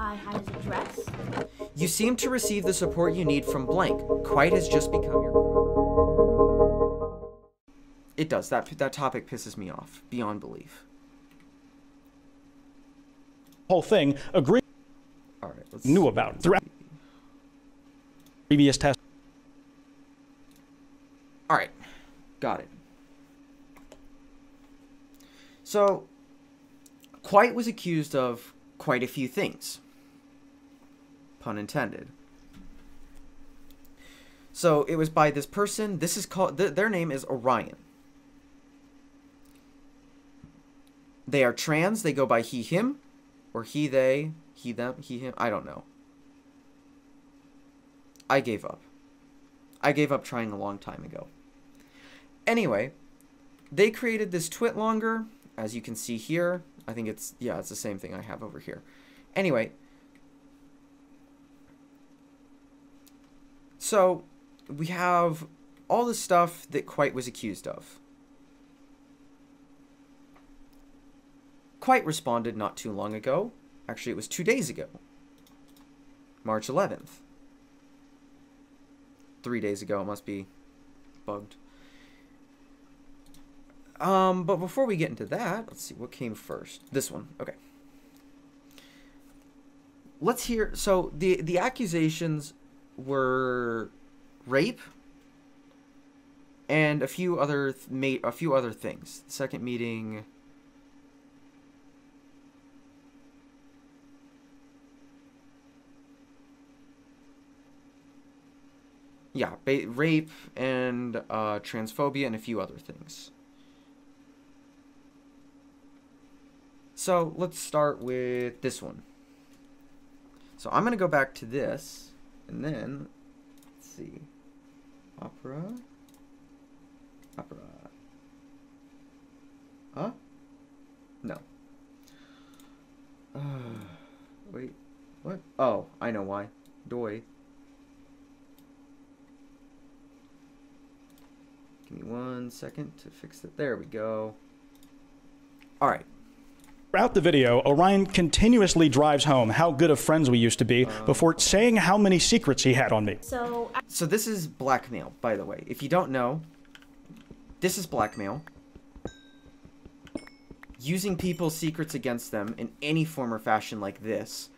I had his address. You seem to receive the support you need from blank. Kwite has just become your... It does. That topic pisses me off beyond belief. Whole thing agreed. All right, let's knew about throughout previous tests. All right, got it. So, Kwite was accused of quite a few things. Pun intended. So, it was by this person. This is called... their name is Orion. They are trans. They go by he, him. Or he, they, he, them, he, him. I don't know. I gave up. I gave up trying a long time ago. Anyway, they created this twitlonger, as you can see here. I think it's, yeah, it's the same thing I have over here. Anyway, so we have all the stuff that Kwite was accused of. Kwite responded not too long ago. Actually, it was 2 days ago. March 11th. 3 days ago, it must be bugged. But before we get into that, let's see, what came first? This one, okay. Let's hear, so the accusations were rape and a few other things. The second meeting... Yeah, rape and transphobia and a few other things. So let's start with this one. So I'm going to go back to this, and then, let's see, opera, huh? No. Wait, what? Oh, I know why. Doi. Give me 1 second to fix it. There we go. All right. Throughout the video, Orion continuously drives home how good of friends we used to be before saying how many secrets he had on me. So this is blackmail, by the way. If you don't know, this is blackmail. Using people's secrets against them in any form or fashion like this,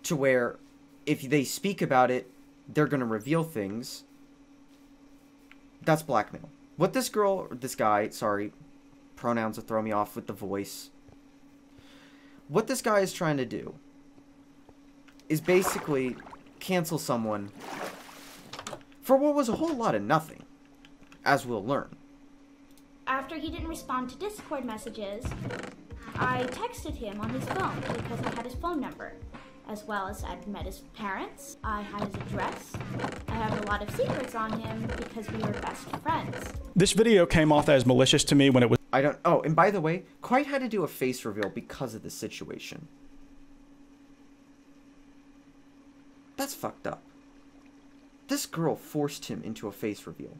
to where if they speak about it, they're going to reveal things. That's blackmail. What this guy, sorry, pronouns will throw me off with the voice. What this guy is trying to do is basically cancel someone for what was a whole lot of nothing, as we'll learn. After he didn't respond to Discord messages, I texted him on his phone because I had his phone number, as well as I'd met his parents, I had his address, I have a lot of secrets on him because we were best friends. This video came off as malicious to me when it was... Oh, and by the way, Kwite had to do a face reveal because of this situation. That's fucked up. This girl forced him into a face reveal.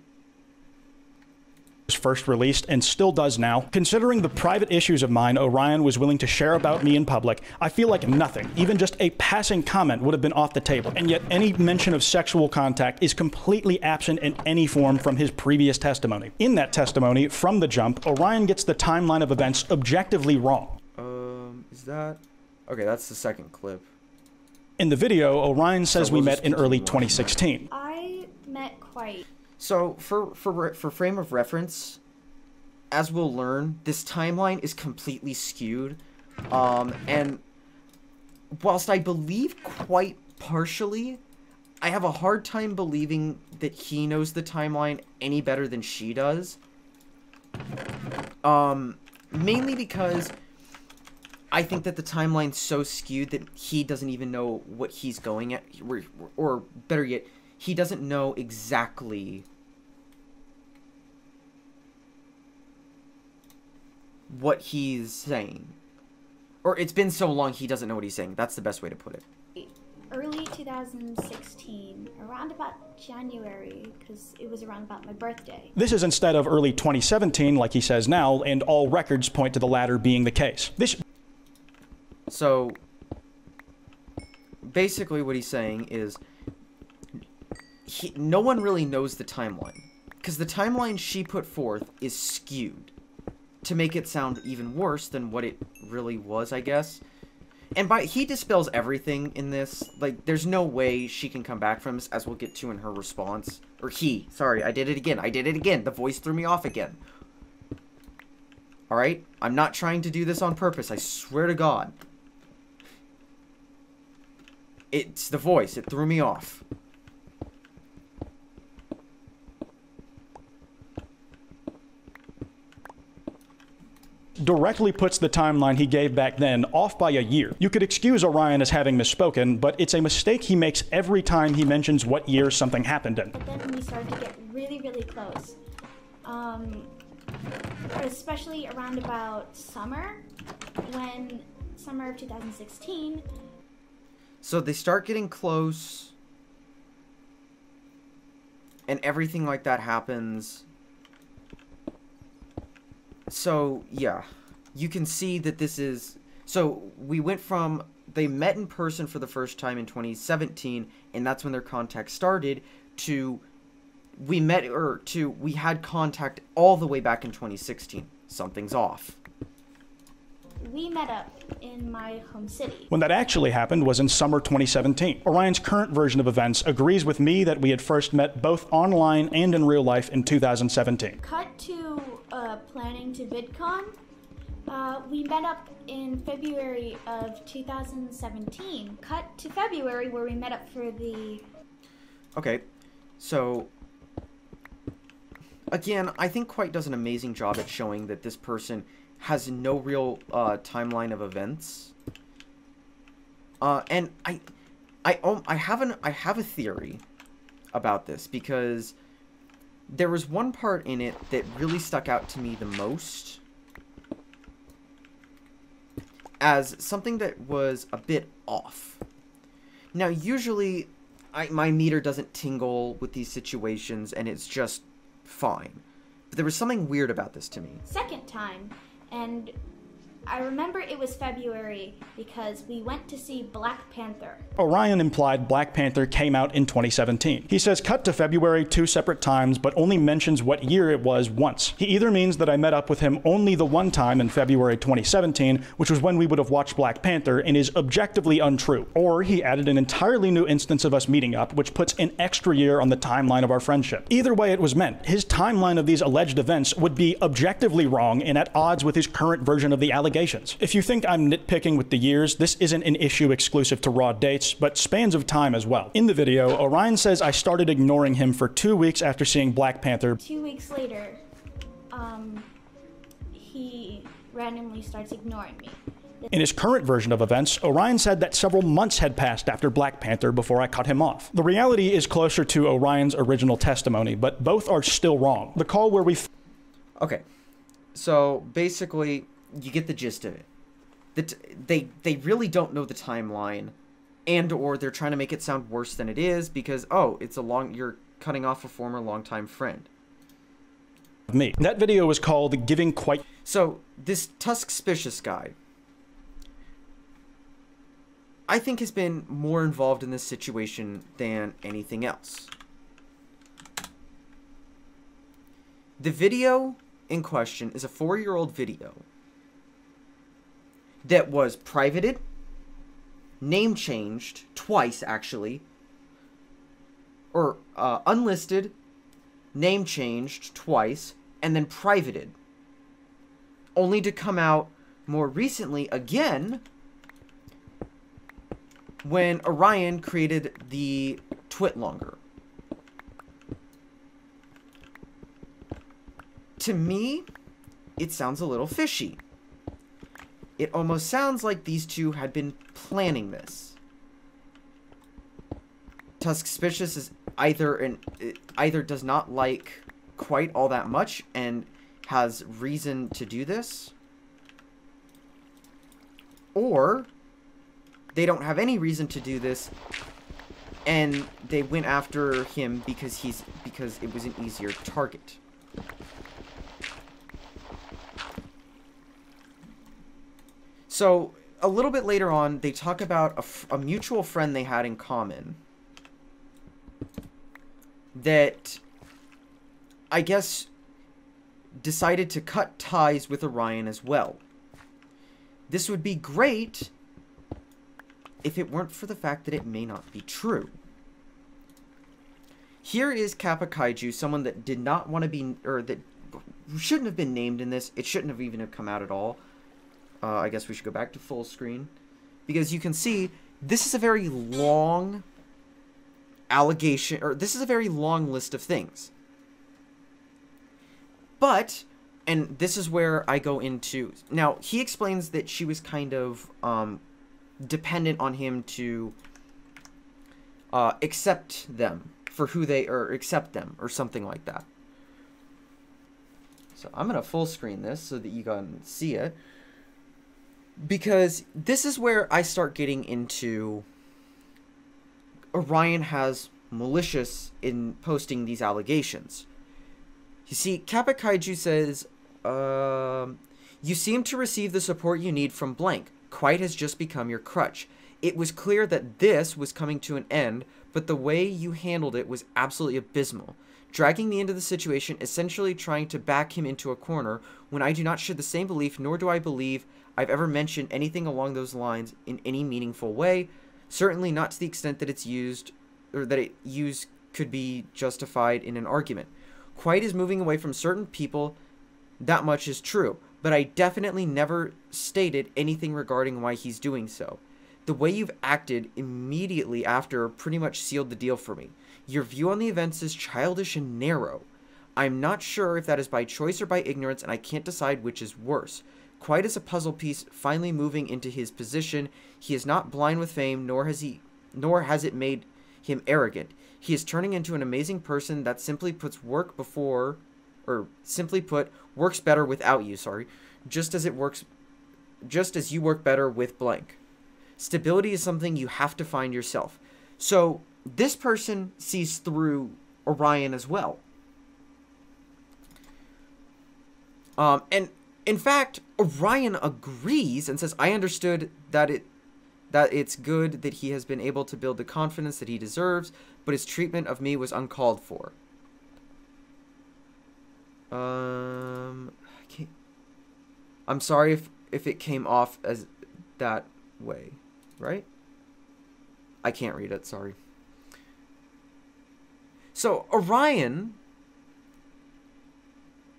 First released and still does now. Considering the private issues of mine Orion was willing to share about me in public, I feel like nothing, even just a passing comment, would have been off the table. And yet any mention of sexual contact is completely absent in any form from his previous testimony. In that testimony, from the jump, Orion gets the timeline of events objectively wrong. Is that... Okay, that's the second clip. In the video, Orion says we met in early 2016. I met Kwite. So, for frame of reference, as we'll learn, this timeline is completely skewed. And whilst I believe Kwite partially, I have a hard time believing that he knows the timeline any better than she does. Mainly because I think that the timeline's so skewed that he doesn't even know what he's going at, or better yet, he doesn't know exactly what he's saying. Or it's been so long he doesn't know what he's saying. That's the best way to put it. Early 2016, around about January, because it was around about my birthday. This is instead of early 2017, like he says now, and all records point to the latter being the case. So, basically what he's saying is no one really knows the timeline. Because the timeline she put forth is skewed to make it sound even worse than what it really was, I guess. And he dispels everything in this. Like, there's no way she can come back from this, as we'll get to in her response. Or he. Sorry, I did it again. The voice threw me off again. Alright? I'm not trying to do this on purpose, I swear to God. It's the voice. It threw me off. Directly puts the timeline he gave back then off by a year. You could excuse Orion as having misspoken, but it's a mistake he makes every time he mentions what year something happened in. But then we started to get really, really close. Especially around about summer of 2016. So they start getting close, and everything like that happens. So, yeah, you can see that this is... So, we went from... They met in person for the first time in 2017, and that's when their contact started, to... We had contact all the way back in 2016. Something's off. We met up in my home city. When that actually happened was in summer 2017. Orion's current version of events agrees with me that we had first met both online and in real life in 2017. Cut to planning to VidCon. We met up in February of 2017. Cut to February where we met up for the... Okay, so... Again, I think Kwite does an amazing job at showing that this person has no real timeline of events. And I have a theory about this, because there was one part in it that really stuck out to me the most as something that was a bit off. Now, usually my meter doesn't tingle with these situations, and it's just fine. But there was something weird about this to me. Second time, and I remember it was February because we went to see Black Panther. Orion implied Black Panther came out in 2017. He says cut to February 2 separate times, but only mentions what year it was once. He either means that I met up with him only the one time in February 2017, which was when we would have watched Black Panther, and is objectively untrue, or he added an entirely new instance of us meeting up, which puts an extra year on the timeline of our friendship. Either way it was meant, his timeline of these alleged events would be objectively wrong and at odds with his current version of the allegations. If you think I'm nitpicking with the years, this isn't an issue exclusive to raw dates, but spans of time as well. In the video, Orion says I started ignoring him for 2 weeks after seeing Black Panther. 2 weeks later, he randomly starts ignoring me. In his current version of events, Orion said that several months had passed after Black Panther before I cut him off. The reality is closer to Orion's original testimony, but both are still wrong. The call where we... Okay, so basically... You get the gist of it. They really don't know the timeline, and or they're trying to make it sound worse than it is because, oh, you're cutting off a former longtime friend. Me. That video was called Giving Kwite. So, this Tuskspicious guy, I think has been more involved in this situation than anything else. The video in question is a 4-year-old video that was privated, name changed, twice actually, or unlisted, name changed twice, and then privated, only to come out more recently again when Orion created the Twitlonger. To me, it sounds a little fishy. It almost sounds like these two had been planning this. Tuskspicious is either does not like Kwite all that much and has reason to do this, or they don't have any reason to do this and they went after him because it was an easier target. So, a little bit later on, they talk about a mutual friend they had in common that, I guess, decided to cut ties with Orion as well. This would be great if it weren't for the fact that it may not be true. Here is Kappa Kaiju, someone that did not want to be, or that shouldn't have been named in this. It shouldn't have even come out at all. I guess we should go back to full screen. Because you can see, this is a very long allegation, or this is a very long list of things. But, and this is where I go into, now, he explains that she was kind of dependent on him to accept them for who they, or accept them, or something like that. So I'm going to full screen this so that you can see it. Because this is where I start getting into Orion has malicious in posting these allegations. You see, Kappa Kaiju says, you seem to receive the support you need from blank. Kwite has just become your crutch. It was clear that this was coming to an end, but the way you handled it was absolutely abysmal. Dragging me into the situation, essentially trying to back him into a corner, when I do not share the same belief, nor do I believe I've ever mentioned anything along those lines in any meaningful way. Certainly not to the extent that it's used, or that it used could be justified in an argument. Kwite is moving away from certain people, that much is true, but I definitely never stated anything regarding why he's doing so. The way you've acted immediately after pretty much sealed the deal for me. Your view on the events is childish and narrow. I'm not sure if that is by choice or by ignorance, and I can't decide which is worse. Kwite is a puzzle piece finally moving into his position. He is not blind with fame, nor has it made him arrogant. He is turning into an amazing person that simply puts work before, or simply put, works better without you, sorry. Just as you work better with blank. Stability is something you have to find yourself. So, this person sees through Orion as well. And in fact, Orion agrees and says, I understood that it's good that he has been able to build the confidence that he deserves, but his treatment of me was uncalled for. I'm sorry if it came off as that way, right? I can't read it, sorry. So, Orion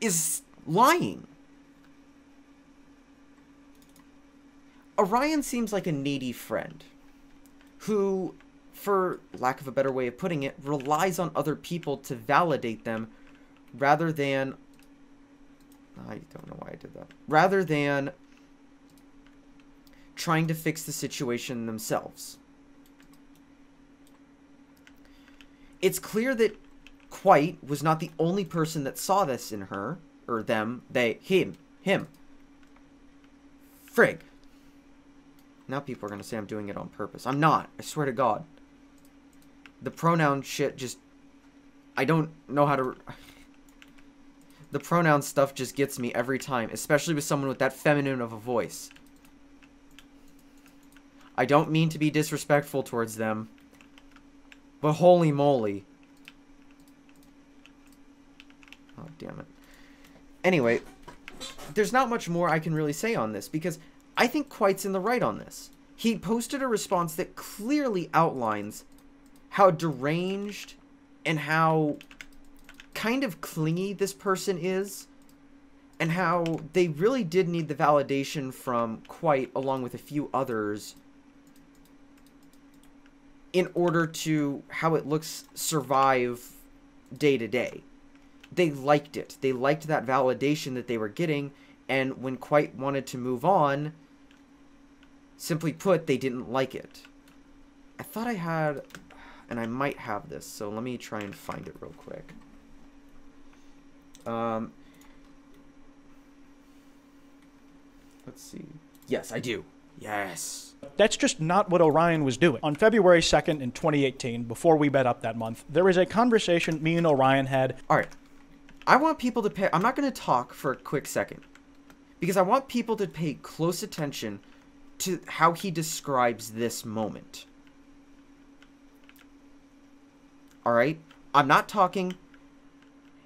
is lying. Orion seems like a needy friend who, for lack of a better way of putting it, relies on other people to validate them rather than... I don't know why I did that. Rather than trying to fix the situation themselves. It's clear that Kwite was not the only person that saw this in her, or them, they, him. Frig. Now people are going to say I'm doing it on purpose. I'm not. I swear to God. The pronoun shit just... I don't know how to... The pronoun stuff just gets me every time. Especially with someone with that feminine of a voice. I don't mean to be disrespectful towards them. But holy moly. Oh, damn it. Anyway, there's not much more I can really say on this, because I think Kwite's in the right on this. He posted a response that clearly outlines how deranged and how kind of clingy this person is, and how they really did need the validation from Kwite along with a few others in order to, how it looks, survive day to day. They liked it. They liked that validation that they were getting, and when Kwite wanted to move on, simply put, they didn't like it. I thought I had, and I might have this, so let me try and find it real quick. Let's see. Yes, I do. Yes. That's just not what Orion was doing. On February 2nd in 2018, before we met up that month, there was a conversation me and Orion had. Alright. I want people to pay... I'm not going to talk for a quick second. Because I want people to pay close attention to how he describes this moment. All right? I'm not talking,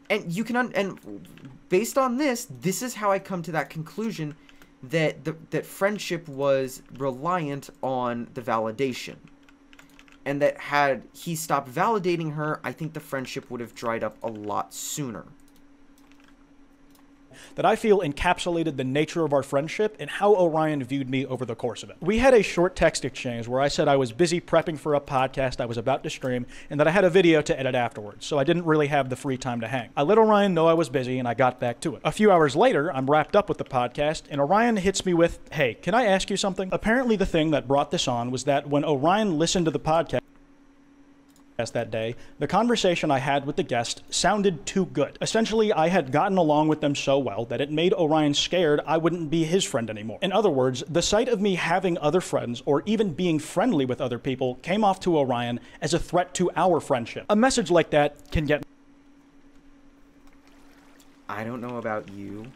and you can and based on this is how I come to that conclusion that that friendship was reliant on the validation. And that had he stopped validating her, I think the friendship would have dried up a lot sooner. That I feel encapsulated the nature of our friendship and how Orion viewed me over the course of it. We had a short text exchange where I said I was busy prepping for a podcast I was about to stream and that I had a video to edit afterwards, so I didn't really have the free time to hang. I let Orion know I was busy and I got back to it. A few hours later, I'm wrapped up with the podcast and Orion hits me with, "Hey, can I ask you something?" Apparently the thing that brought this on was that when Orion listened to the podcast that day, the conversation I had with the guest sounded too good. Essentially, I had gotten along with them so well that it made Orion scared I wouldn't be his friend anymore. In other words, the sight of me having other friends or even being friendly with other people came off to Orion as a threat to our friendship. A message like that can get... I don't know about you,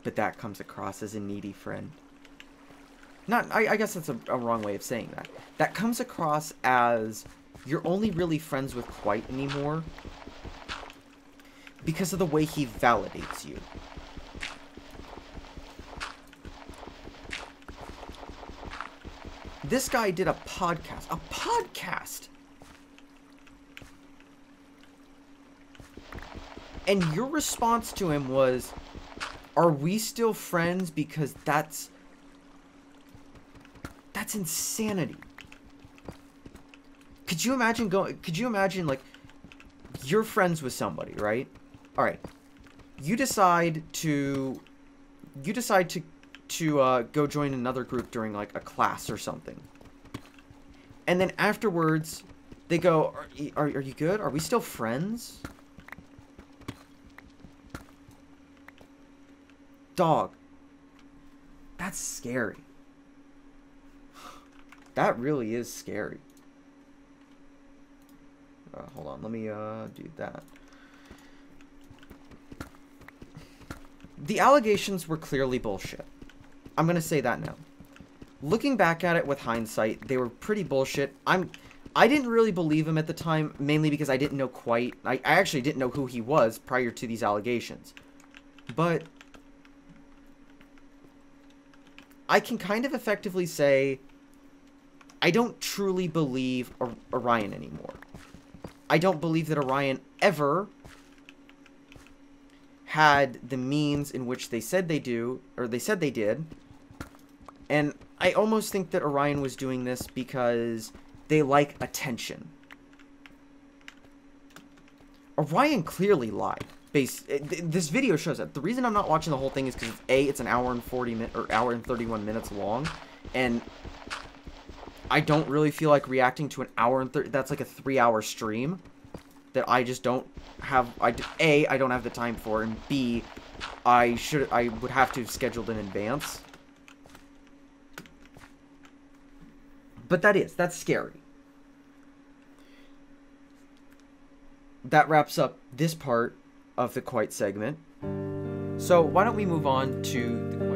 but that comes across as a needy friend. I guess that's a wrong way of saying that. That comes across as you're only really friends with Kwite anymore because of the way he validates you. This guy did a podcast. A podcast! And your response to him was, are we still friends? Because that's insanity. Could you imagine like you're friends with somebody, right? All right. You decide to go join another group during like a class or something. And then afterwards they go, are you good? Are we still friends? Dog. That's scary. That really is scary. Hold on, let me do that. The allegations were clearly bullshit. I'm gonna say that now. Looking back at it with hindsight, they were pretty bullshit. I didn't really believe him at the time, mainly because I didn't know Kwite. I actually didn't know who he was prior to these allegations. But I can kind of effectively say I don't truly believe Orion anymore. I don't believe that Orion ever had the means in which they said they do, or they said they did. And I almost think that Orion was doing this because they like attention. Orion clearly lied. This video shows that. The reason I'm not watching the whole thing is because it's an hour and 40 minutes or hour and 31 minutes long, and I don't really feel like reacting to an hour and 30. That's like a 3-hour stream that I just don't have. I don't have the time for, and B, I would have to have scheduled in advance. But that's scary. That wraps up this part of the Kwite segment. So why don't we move on to the Kwite